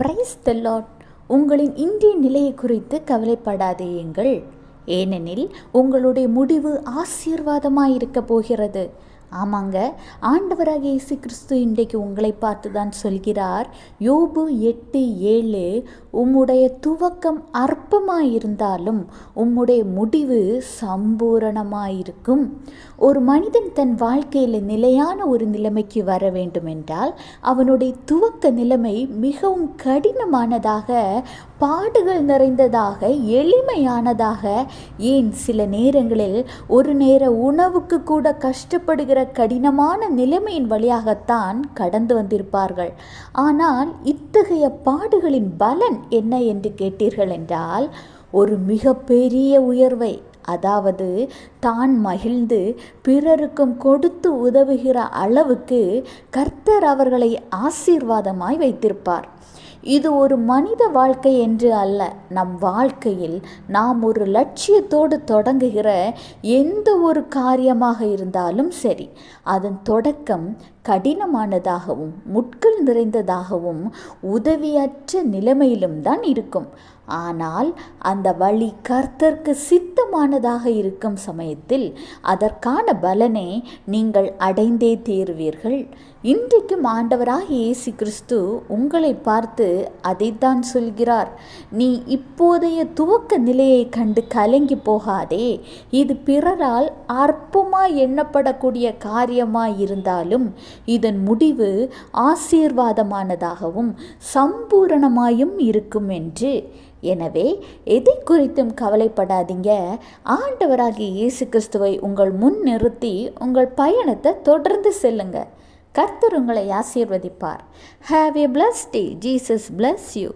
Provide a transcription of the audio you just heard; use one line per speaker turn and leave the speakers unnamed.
Praise the Lord. உங்களின் இந்திய நிலையை குறித்து கவலைப்படாதேயுங்கள், ஏனெனில் உங்களுடைய முடிவு ஆசீர்வாதமாக இருக்க போகிறது. ஆமாங்க, ஆண்டவராகிய இயேசு கிறிஸ்து இன்றைக்கு உங்களை பார்த்து தான் சொல்கிறார். யோபு 8:7, உம்முடைய துவக்கம் அற்பமாயிருந்தாலும் உம்முடைய முடிவு சம்பூரணமாயிருக்கும். ஒரு மனிதன் தன் வாழ்க்கையில் நிலையான ஒரு நிலைமைக்கு வர வேண்டும் என்றால் அவனுடைய துவக்க நிலைமை மிகவும் கடினமானதாக, பாடுகள் நிறைந்ததாக, எளிமையானதாக, ஏன் சில நேரங்களில் ஒரு நேர உணவுக்கு கூட கஷ்டப்படுகிற கடினமான நிலைமையின் வழியாகத்தான் கடந்து வந்திருப்பார்கள். ஆனால் இத்தகைய பாடுகளின் பலன் என்ன என்று கேட்டீர்கள் என்றால், ஒரு மிகப்பெரிய உயர்வை, அதாவது தான் மகிழ்ந்து பிறருக்கும் கொடுத்து உதவுகிற அளவுக்கு கர்த்தர் அவர்களை ஆசீர்வாதமாய் வைத்திருப்பார். இது ஒரு மனித வாழ்க்கை என்று அல்ல, நம் வாழ்க்கையில் நாம் ஒரு லட்சியத்தோடு தொடங்குகிற எந்த ஒரு காரியமாக இருந்தாலும் சரி, அதன் தொடக்கம் கடினமானதாகவும் முட்கள் நிறைந்ததாகவும் உதவியற்ற நிலைமையிலும் தான் இருக்கும். ஆனால் அந்த வழி கர்த்தருக்கு சித்தமானதாக இருக்கும் சமயத்தில் அதற்கான பலனை நீங்கள் அடைந்தே தீருவீர்கள். இன்றைக்கும் ஆண்டவராகிய இயேசு கிறிஸ்து உங்களை பார்த்து அதைத்தான் சொல்கிறார். நீ இப்போதைய துவக்க நிலையை கண்டு கலங்கி போகாதே. இது பிறரால் அற்பமாய் எண்ணப்படக்கூடிய காரியமாய் இருந்தாலும் இதன் முடிவு ஆசீர்வாதமானதாகவும் சம்பூரணமாயும் இருக்கும் என்று. எனவே எதை குறித்தும் கவலைப்படாதீங்க. ஆண்டவராகிய இயேசு கிறிஸ்துவை உங்கள் முன் நிறுத்தி உங்கள் பயணத்தை தொடர்ந்து செல்லுங்க. கர்த்தர் உங்களை ஆசீர்வதிப்பார். Have a blessed day. Jesus bless you.